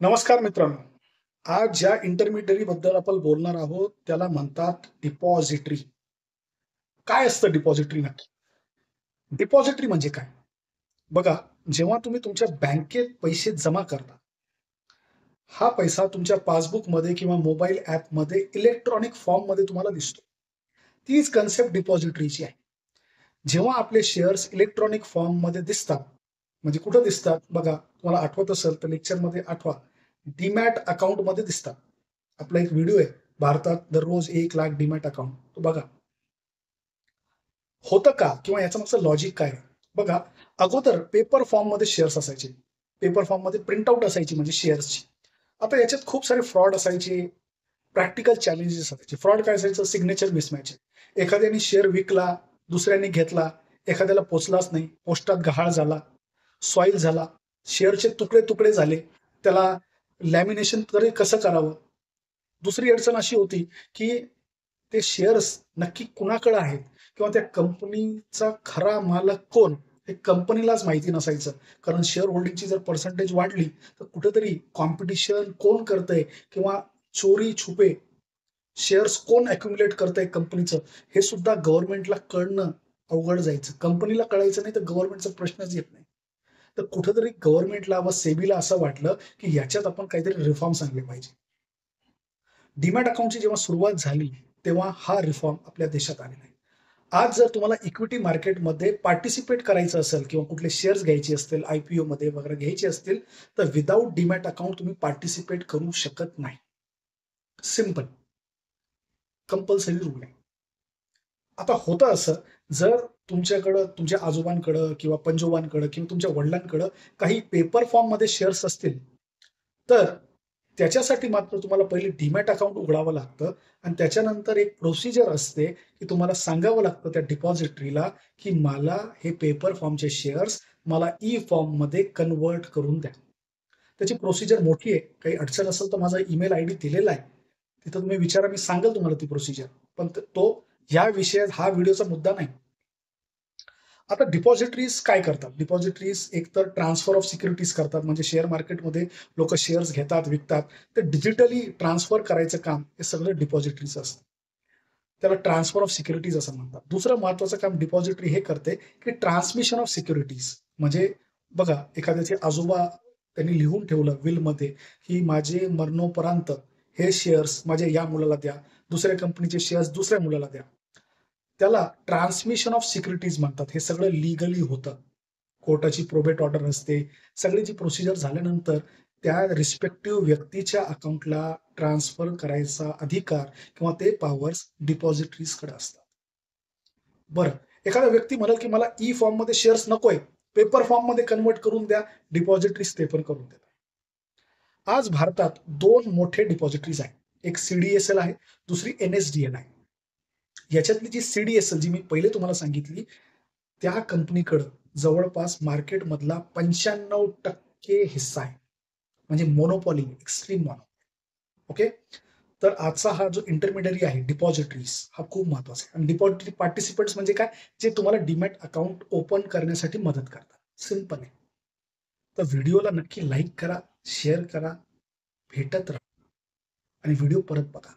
नमस्कार मित्रांनो. आज ज्या इंटरमिडियरी बद्दल आपण बोलणार आहोत त्याला म्हणतात डिपॉझिटरी. काय असतं डिपॉझिटरी नक्की? डिपॉझिटरी म्हणजे काय? बघा, जेव्हा तुम्ही तुमच्या बँकेत पैसे जमा करता, हा पैसा तुमच्या पासबुकमध्ये किंवा मोबाईल ॲपमध्ये इलेक्ट्रॉनिक फॉर्ममध्ये तुम्हाला दिसतो. तीच कन्सेप्ट डिपॉझिटरीची आहे. जेव्हा आपले शेअर्स इलेक्ट्रॉनिक फॉर्ममध्ये दिसतात, म्हणजे कुठं दिसतात? बघा, तुम्हाला आठवत असेल तर लेक्चरमध्ये आठवा. डीमॅट अकाउंटमध्ये दिसतात. आपला एक व्हिडिओ आहे, भारतात दररोज 1,00,000 डीमॅट अकाउंट. तो बघा. होतं का? किंवा याचं मागचं लॉजिक काय आहे? बघा, अगोदर पेपर फॉर्ममध्ये शेअर्स असायचे. पेपर फॉर्ममध्ये प्रिंटआउट असायची म्हणजे शेअर्सची. आता याच्यात खूप सारे फ्रॉड असायचे, प्रॅक्टिकल चॅलेंजेस असायचे. फ्रॉड काय असायचं? Signature mismatch. एखाद्याने शेअर विकला, दुसऱ्याने घेतला, एखाद्याला पोचलाच नाही, पोस्टात गहाळ झाला, सॉईल झाला, शेअरचे तुकडे-तुकडे झाले. त्याला लॅमिनेशन तरी कसं करावं? दुसरी अडचण अशी होती, की ते शेअर्स नक्की कुणाकडे आहेत किंवा त्या कंपनीचा खरा मालक कोण? हे कंपनीलाच माहिती नसायचं. कारण शेअर होल्डिंगची जर पर्सेंटेज वाढली, तर कुठेतरी कॉम्पिटिशन कोण करतंय किंवा चोरी-छुपे शेअर्स कोण अॅक्युमुलेट करतंय कंपनीचं, हे सुद्धा गव्हर्नमेंटला कळणं अवघड जायचं. कंपनीला कळायचं नाही, तर गव्हर्नमेंटचा प्रश्नच येत नाही. तर कुठेतरी गव्हर्नमेंटला व सेबीला असं वाटलं, की याच्यात आपण काहीतरी रिफॉर्म्स आणले पाहिजे. डीमॅट अकाउंटची जेव्हा सुरुवात झाली, तेव्हा हा रिफॉर्म आपल्या देशात आलेला आहे. आज जर तुम्हाला इक्विटी मार्केटमध्ये पार्टिसिपेट करायचं असेल किंवा कुठले शेअर्स घ्यायचे असतील, आय-पी-ओमध्ये वगैरे घ्यायचे असतील, तर विदाऊट डीमॅट अकाउंट तुम्ही पार्टिसिपेट करू शकत नाही. सिंपल. कंपल्सरी रूल आहे. आता होतं असं, जर तुमच्याकडं, तुमच्या आजोबांकडं किंवा पंजोबांकडं किंवा तुमच्या वडिलांकडं काही पेपर फॉर्ममध्ये शेअर्स असतील, तर त्याच्यासाठी मात्र तुम्हाला पहिले डीमॅट अकाउंट उघडावं लागतं आणि त्याच्यानंतर एक प्रोसिजर असते, की तुम्हाला सांगावं लागतं त्या डिपॉझिटरीला, की मला हे पेपर फॉर्मचे शेअर्स मला ई फॉर्ममध्ये कन्व्हर्ट करून द्या. त्याची प्रोसिजर मोठी आहे. काही अडचण असेल तर माझा ईमेल आयडी दिलेला आहे. तिथं तुम्ही विचारा, मी सांगेल तुम्हाला ती प्रोसिजर. पण तो ह्या विषयात हा व्हिडिओचा मुद्दा नाही. आता डिपॉझिटरीज काय करतात? डिपॉझिटरीज एकतर ट्रान्सफर ऑफ सिक्युरिटीज करतात. म्हणजे शेअर मार्केटमध्ये लोकं शेअर्स घेतात, विकतात. ते डिजिटली ट्रान्सफर करायचं काम हे सगळं डिपॉझिटरीचं असतं. त्याला ट्रान्सफर ऑफ सिक्युरिटीज असं म्हणतात. दुसरं महत्त्वाचं काम डिपॉझिटरी हे करते, की ट्रान्समिशन ऑफ सिक्युरिटीज. म्हणजे बघा, एखाद्याचे आजोबा त्यांनी लिहून ठेवलं विलमध्ये, की माझे मरणोपरांत हे शेअर्स माझ्या या मुलाला द्या, दुसऱ्या कंपनीचे शेअर्स दुसऱ्या मुलाला द्या. त्याला ट्रान्समिशन ऑफ सिक्युरिटीज म्हणतात. हे सगळं लीगली होतं. कोर्टाची प्रोबेट ऑर्डर असते. सगळी जी प्रोसिजर झाल्यानंतर त्या रिस्पेक्टिव्ह व्यक्तीच्या अकाउंटला ट्रान्सफर करायचा अधिकार किंवा ते पॉवर्स डिपॉझिटरीजकडे असतात. बरं, एखादा व्यक्ती म्हणेल, की मला ई फॉर्ममध्ये शेअर्स नकोय, पेपर फॉर्ममध्ये कन्व्हर्ट करून द्या, डिपॉझिटरीज ते पण करून देतात. आज भारतात 2 मोठे डिपॉझिटरीज आहेत. एक सी आहे, दुसरी एन आहे. याच्यातली जी सी जी मी पहिले तुम्हाला सांगितली, त्या कंपनीकडं जवळपास मार्केटमधला 95% हिस्सा आहे. म्हणजे मोनोपॉली, एक्स्ट्रीम मोनो. ओके. तर आजचा हा जो इंटरमिडियरी आहे डिपॉझिटरीज, हा खूप महत्वाचा आहे. आणि डिपॉझिटरी पार्टिसिपंट्स म्हणजे काय? जे तुम्हाला डीमॅट अकाउंट ओपन करण्यासाठी मदत करतात. सिंपल आहे. तर व्हिडिओला नक्की लाईक करा, शेअर करा, भेटत राहा आणि व्हिडिओ परत बघा.